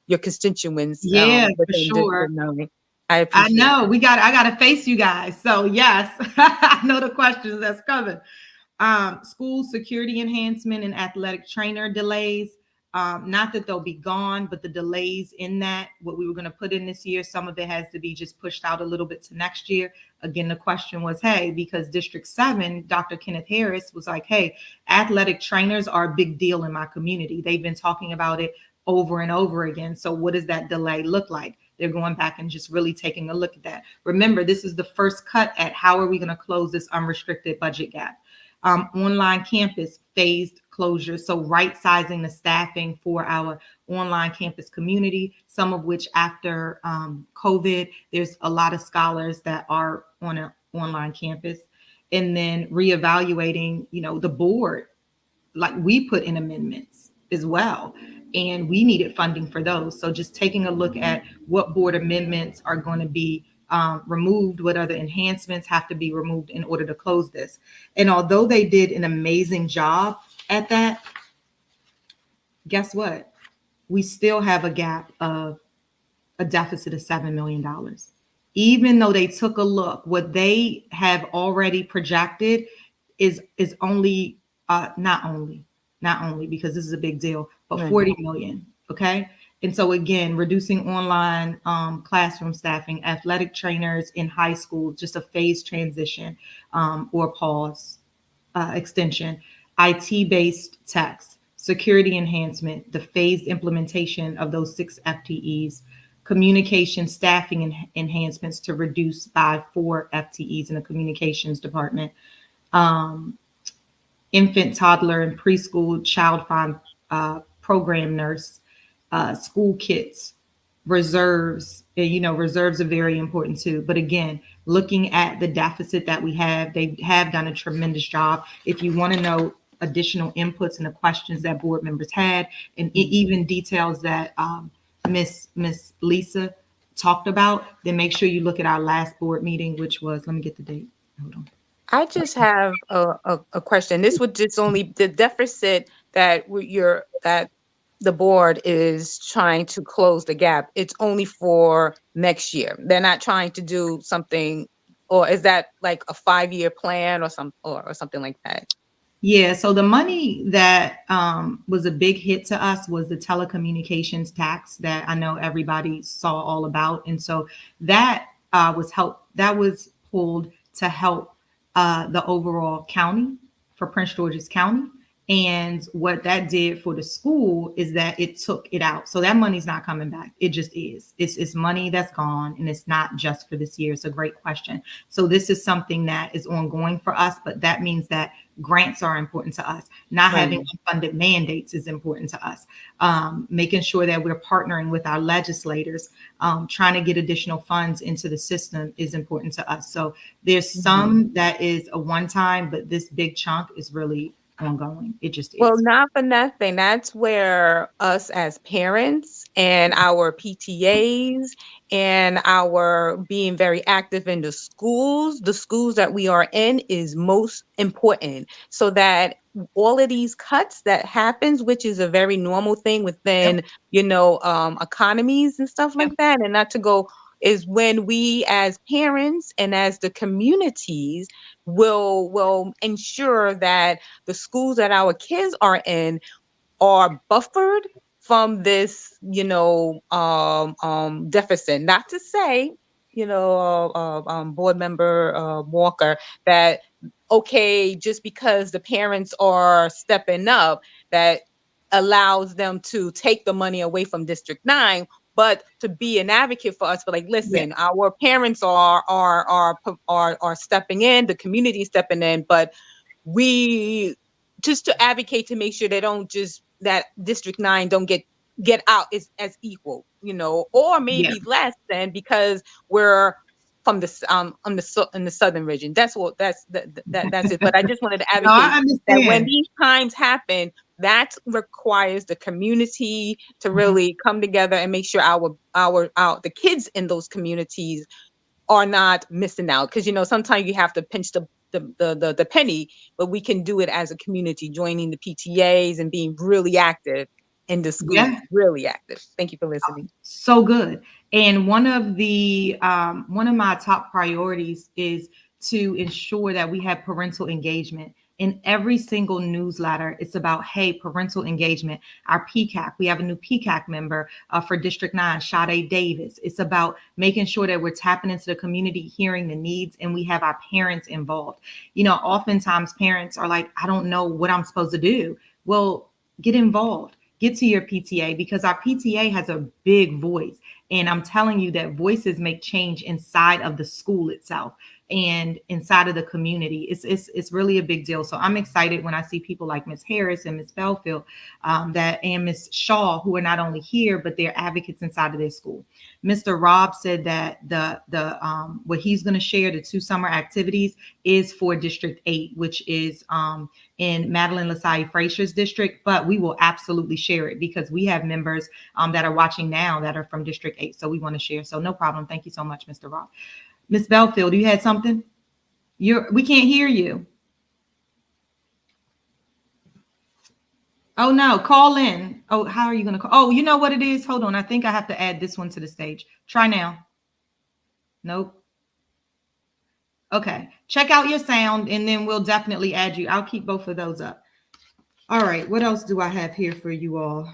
your constituents. Yeah, for within sure. District 9. I know I got to face you guys. So yes, I know the questions that's coming. School security enhancement and athletic trainer delays. Not that they'll be gone, but the delays in that, what we were going to put in this year, some of it has to be just pushed out a little bit to next year. Again, the question was, hey, because District 7, Dr. Kenneth Harris was like, hey, athletic trainers are a big deal in my community. They've been talking about it over and over again. So what does that delay look like? They're going back and just really taking a look at that. Remember, this is the first cut at how are we going to close this unrestricted budget gap. Online campus phased closure. So right sizing the staffing for our online campus community, some of which after COVID, there's a lot of scholars that are on an online campus. And then reevaluating, the board, like we put in amendments as well. And we needed funding for those. So just taking a look at what board amendments are going to be removed, what other enhancements have to be removed in order to close this. And although they did an amazing job at that, guess what? We still have a gap of a deficit of $7 million. Even though they took a look, what they have already projected is only, not only, because this is a big deal, but 40 million. Okay. And so again, reducing online classroom staffing, athletic trainers in high school, just a phased transition or pause extension, IT-based techs, security enhancement, the phased implementation of those 6 FTEs, communication staffing enhancements to reduce by 4 FTEs in the communications department, infant, toddler, and preschool child find program nurse, school kits, reserves. Reserves are very important too. But again, looking at the deficit that we have, they have done a tremendous job. If you want to know additional inputs and the questions that board members had, and even details that Miss Lisa talked about, then make sure you look at our last board meeting, which was, let me get the date. Hold on. I just have a question. This would just only the deficit that the board is trying to close the gap. It's only for next year. They're not trying to do something, or is that like a 5-year plan or something like that? Yeah, so the money that was a big hit to us was the telecommunications tax that I know everybody saw all about. And so that was pulled to help the overall county for Prince George's County. And what that did for the school is that it took it out. So that money's not coming back. It just is. It's money that's gone, and it's not just for this year. It's a great question. So this is something that is ongoing for us, but that means that grants are important to us. Not having unfunded mandates is important to us. Making sure that we're partnering with our legislators, trying to get additional funds into the system is important to us. So there's some that is a one-time, but this big chunk is really ongoing. It just is. Well, not for nothing. That's where us as parents and our PTAs and our being very active in the schools that we are in is most important, so that all of these cuts that happens, which is a very normal thing within, economies and stuff like that, and not to go, is when we as parents and as the communities will ensure that the schools that our kids are in are buffered from this, deficit. Not to say board member Walker, that okay, just because the parents are stepping up, that allows them to take the money away from District 9, but to be an advocate for us, but like, listen, our parents are stepping in, the community stepping in, but we just to advocate to make sure they don't just that District 9 don't get out is as equal, or maybe less than, because we're from the in the southern region. That's it. But I just wanted to No, I advocate that when understand. these times happen, that requires the community to really come together and make sure our the kids in those communities are not missing out. Because sometimes you have to pinch the penny, but we can do it as a community, joining the PTAs and being really active in the school. Yeah. Really active. Thank you for listening. So good. And one of my top priorities is to ensure that we have parental engagement. In every single newsletter, it's about, hey, parental engagement. Our PCAC, we have a new PCAC member for District 9, Sade Davis. It's about making sure that we're tapping into the community, hearing the needs, and we have our parents involved. Oftentimes parents are like, I don't know what I'm supposed to do. Well, get involved. Get to your PTA, because our PTA has a big voice. And I'm telling you that voices make change inside of the school itself and inside of the community. It's really a big deal. So I'm excited when I see people like Ms. Harris and Ms. Belfield and Ms. Shaw, who are not only here, but they're advocates inside of their school. Mr. Rob said that the what he's going to share, the 2 summer activities, is for District 8, which is in Madeline Lasalle Fraser's district, but we will absolutely share it because we have members that are watching now that are from District 8. So we want to share. So no problem. Thank you so much, Mr. Rob. Ms. Belfield, you had something? We can't hear you. Oh no, call in. Oh, how are you going to call? Oh, you know what it is? Hold on. I think I have to add this one to the stage. Try now. Nope. Okay. Check out your sound and then we'll definitely add you. I'll keep both of those up. All right. What else do I have here for you all?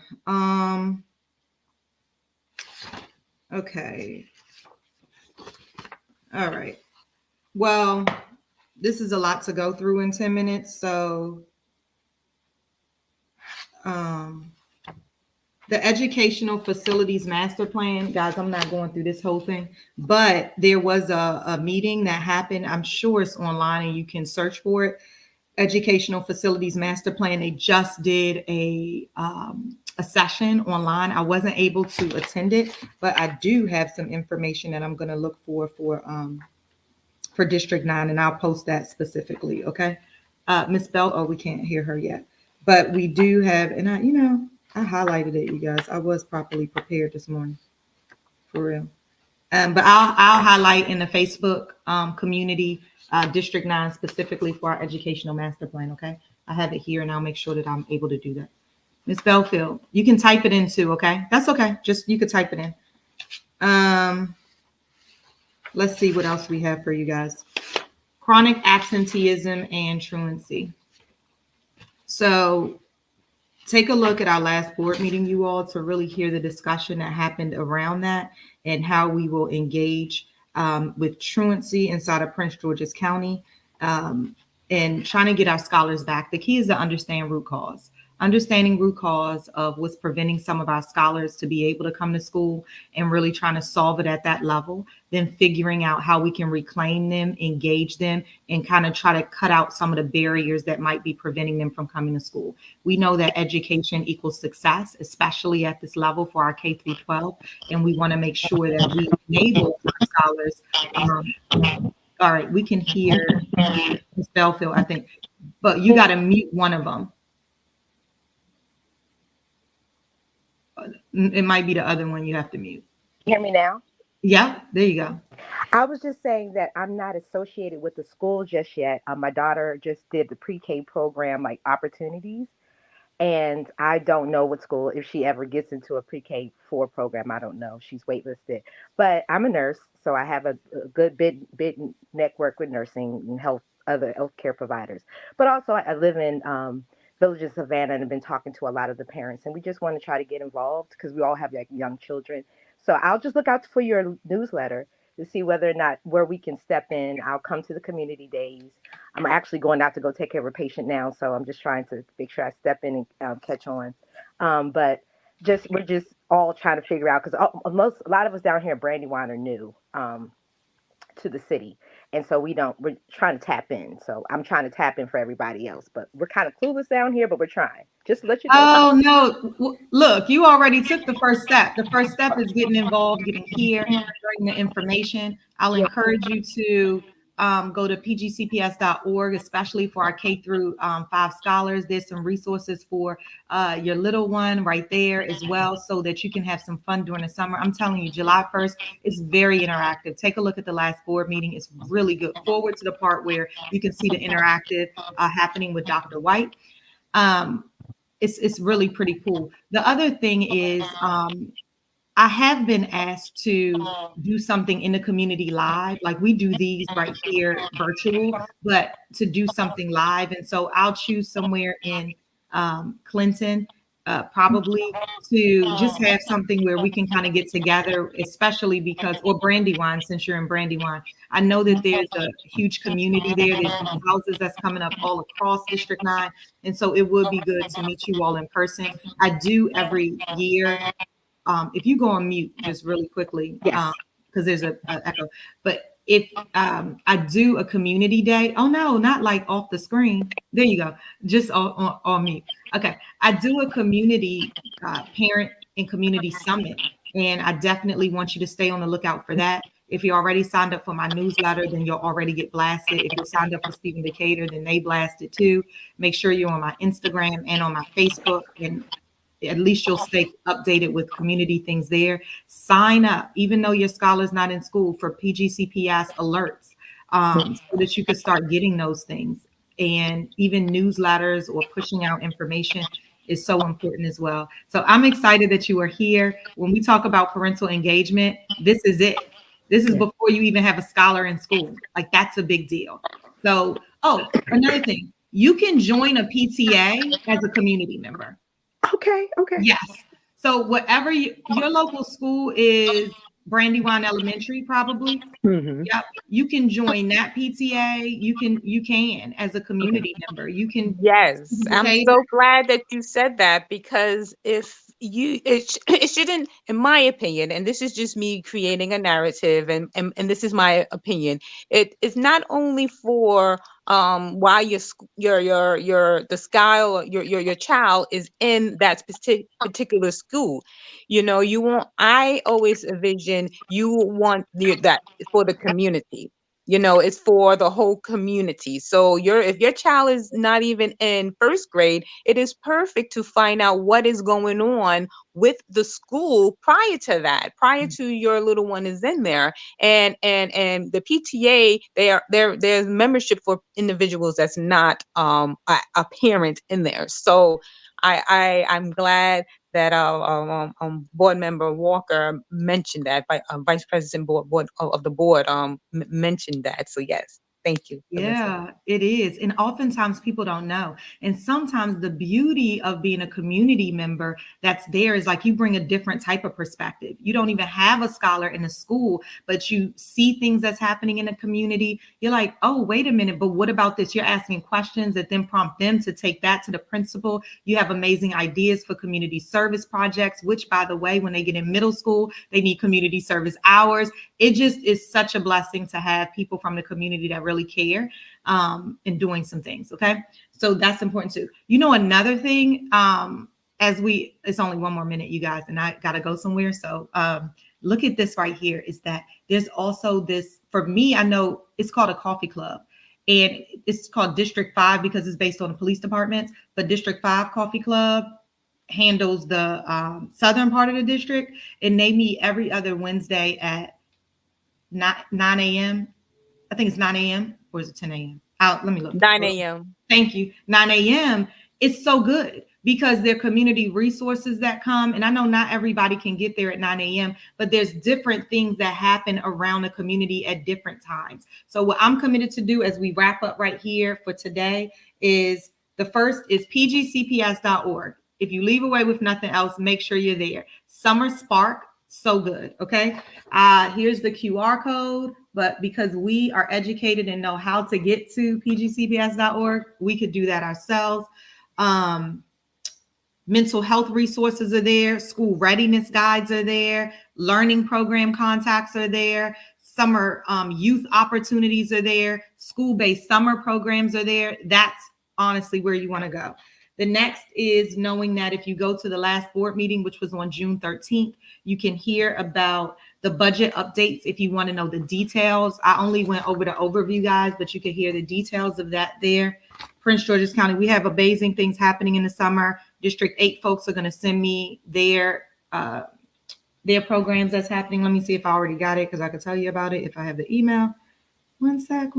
Okay. All right. Well, this is a lot to go through in 10 minutes. So the Educational Facilities Master Plan, guys, I'm not going through this whole thing, but there was a meeting that happened. I'm sure it's online and you can search for it. Educational Facilities Master Plan. They just did a session online. I wasn't able to attend it, but I do have some information that I'm going to look for District 9, and I'll post that specifically. Okay. Ms. Bell, we can't hear her yet, but we do have, and I highlighted it, you guys. I was properly prepared this morning, for real. But I'll highlight in the Facebook community District 9 specifically for our Educational Master Plan. Okay. I have it here and I'll make sure that I'm able to do that. Ms. Belfield, you can type it in too. Okay. That's okay. Just, you could type it in. Let's see what else we have for you guys. Chronic absenteeism and truancy. So take a look at our last board meeting, you all, to really hear the discussion that happened around that and how we will engage with truancy inside of Prince George's County and trying to get our scholars back. The key is to understand root cause. Understanding root cause of what's preventing some of our scholars to be able to come to school and really trying to solve it at that level, then figuring out how we can reclaim them, engage them, and kind of try to cut out some of the barriers that might be preventing them from coming to school. We know that education equals success, especially at this level for our K through 12, and we want to make sure that we enable our scholars. All right, we can hear Ms. Belfield, I think, but you got to mute one of them. It might be the other one you have to mute. Hear me now? Yeah, there you go. I was just saying that I'm not associated with the school just yet. My daughter just did the pre-K program, like opportunities, and I don't know what school, if she ever gets into a pre-K 4 program, I don't know. She's waitlisted. But I'm a nurse, so I have a good bit network with nursing and other healthcare providers. But also I live in Village of Savannah and have been talking to a lot of the parents, and we just want to try to get involved because we all have like young children. So I'll just look out for your newsletter to see whether or not where we can step in. I'll come to the community days. I'm actually going out to go take care of a patient now, so I'm just trying to make sure I step in and catch on. But we're just all trying to figure out, because a lot of us down here at Brandywine are new to the city, and so we're trying to tap in. So I'm trying to tap in for everybody else, but we're kind of clueless down here, but we're trying. Just to let you know. Oh no! Look, you already took the first step. The first step is getting involved, getting here, sharing the information. I'll encourage you to go to pgcps.org, especially for our K through 5 scholars. There's some resources for your little one right there as well, so that you can have some fun during the summer. I'm telling you, July 1st is very interactive. Take a look at the last board meeting. It's really good. Forward to the part where you can see the interactive happening with Dr. White. It's really pretty cool. The other thing is I have been asked to do something in the community live. Like we do these right here virtual, but to do something live. And so I'll choose somewhere in Clinton, probably, to just have something where we can kind of get together, especially because, or Brandywine, since you're in Brandywine. I know that there's a huge community there. There's houses that's coming up all across District 9. And so it would be good to meet you all in person. I do every year. If you go on mute just really quickly, because there's a echo. But if I do a community day, oh no, not like off the screen. There you go, just on mute. Okay, I do a community parent and community summit, and I definitely want you to stay on the lookout for that. If you're already signed up for my newsletter, then you'll already get blasted. If you're signed up for Stephen Decatur, then they blast it too. Make sure you're on my Instagram and on my Facebook, and at least you'll stay updated with community things there. Sign up, even though your scholar's not in school, for PGCPS alerts, so that you can start getting those things. And even newsletters or pushing out information is so important as well. So I'm excited that you are here. When we talk about parental engagement, this is it. This is before you even have a scholar in school. Like, that's a big deal. So, another thing, you can join a PTA as a community member. Okay. Yes. So whatever your local school is, Brandywine Elementary, probably. Mm-hmm. Yep. You can join that PTA. You can as a community member. You can. Yes, I'm so glad that you said that, because if it shouldn't, in my opinion, and this is just me creating a narrative, and this is my opinion, it's not only for while the child, your child is in that particular school. I always envision you want that for the community. It's for the whole community. So if your child is not even in first grade, it is perfect to find out what is going on with the school prior to your little one is in there. And the PTA, there's membership for individuals that's not a parent in there. So I'm glad that board member Walker mentioned that, vice president of the board mentioned that. So yes, thank you. Yeah, it is. And oftentimes people don't know. And sometimes the beauty of being a community member that's there is like you bring a different type of perspective. You don't even have a scholar in the school, but you see things that's happening in the community. You're like, oh, wait a minute, but what about this? You're asking questions that then prompt them to take that to the principal. You have amazing ideas for community service projects, which, by the way, when they get in middle school, they need community service hours. It just is such a blessing to have people from the community that really care and doing some things. Okay. So that's important too. Another thing, it's only one more minute, you guys, and I got to go somewhere. So look at this right here, is that there's also this, for me, I know it's called a coffee club, and it's called District 5 because it's based on the police departments, but District 5 Coffee Club handles the southern part of the district, and they meet every other Wednesday at 9 a.m. I think it's 9 a.m. or is it 10 a.m.? Let me look. 9 a.m. Thank you. 9 a.m. It's so good because there are community resources that come. And I know not everybody can get there at 9 a.m., but there's different things that happen around the community at different times. So what I'm committed to do as we wrap up right here for today is the first is pgcps.org. If you leave away with nothing else, make sure you're there. Summer Spark So good. Okay. Here's the QR code, but because we are educated and know how to get to pgcps.org, we could do that ourselves. Mental health resources are there. School readiness guides are there. Learning program contacts are there. Summer youth opportunities are there. School-based summer programs are there. That's honestly where you want to go. The next is knowing that if you go to the last board meeting, which was on June 13th, you can hear about the budget updates if you want to know the details. I only went over the overview, guys, but you can hear the details of that there. Prince George's County, we have amazing things happening in the summer. District 8 folks are going to send me their programs that's happening. Let me see if I already got it because I can tell you about it if I have the email. One sec.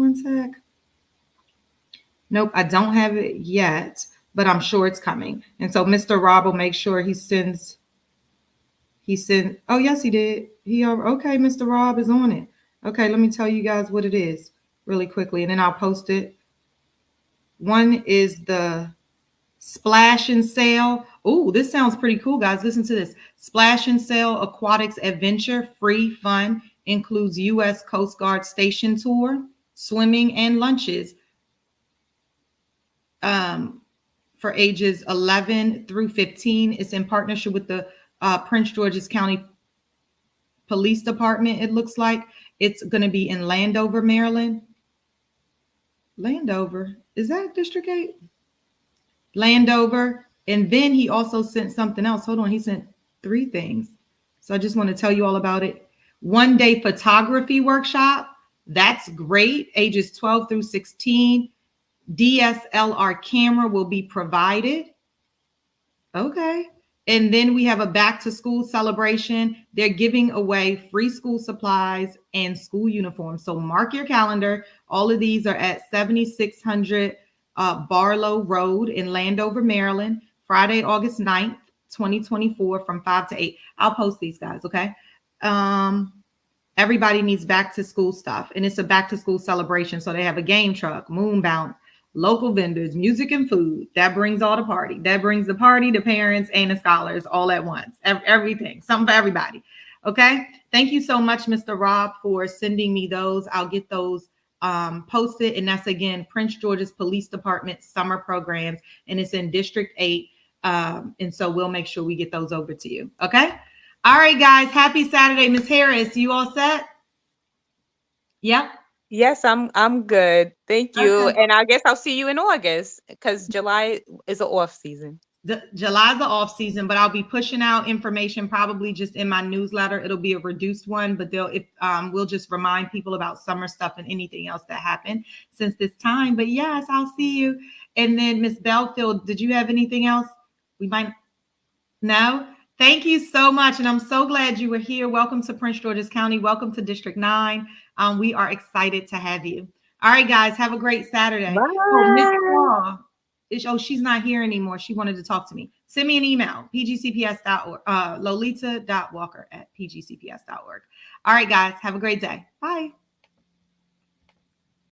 Nope, I don't have it yet, but I'm sure it's coming. And so Mr. Rob will make sure he sends. Oh, yes, he did. Okay, Mr. Rob is on it. Okay, let me tell you guys what it is really quickly, and then I'll post it. One is the Splash and Sail. Oh, this sounds pretty cool, guys. Listen to this. Splash and Sail Aquatics Adventure, free fun, includes U.S. Coast Guard station tour, swimming, and lunches for ages 11 through 15. It's in partnership with the Prince George's County Police Department, it looks like. It's going to be in Landover, Maryland. Landover, is that District 8? Landover. And then he also sent something else. Hold on, he sent 3 things. So I just want to tell you all about it. 1-day photography workshop. That's great. Ages 12 through 16. DSLR camera will be provided. Okay. And then we have a back to school celebration. They're giving away free school supplies and school uniforms. So mark your calendar. All of these are at 7600 Barlow Road in Landover, Maryland, Friday, August 9th, 2024 from 5 to 8. I'll post these guys. Okay. Everybody needs back to school stuff, and it's a back to school celebration. So they have a game truck, moon bounce, local vendors, music and food. That brings all the party. That brings the party, the parents, and the scholars all at once. Everything, something for everybody. Okay. Thank you so much, Mr. Rob, for sending me those. I'll get those posted. And that's, again, Prince George's Police Department summer programs, and it's in District 8. And so we'll make sure we get those over to you. Okay. All right, guys. Happy Saturday. Ms. Harris, you all set? Yep. Yes, I'm good. Thank you. Okay. And I guess I'll see you in August because July is an off season. July's the off season, but I'll be pushing out information probably just in my newsletter. It'll be a reduced one, but we'll just remind people about summer stuff and anything else that happened since this time. But yes, I'll see you. And then Ms. Belfield, did you have anything else? No? Thank you so much. And I'm so glad you were here. Welcome to Prince George's County. Welcome to District 9. We are excited to have you. All right, guys, have a great Saturday. Bye. Oh, Ms. Paul, she's not here anymore. She wanted to talk to me. Send me an email, pgcps.org, lolita.walker@pgcps.org. All right, guys, have a great day. Bye.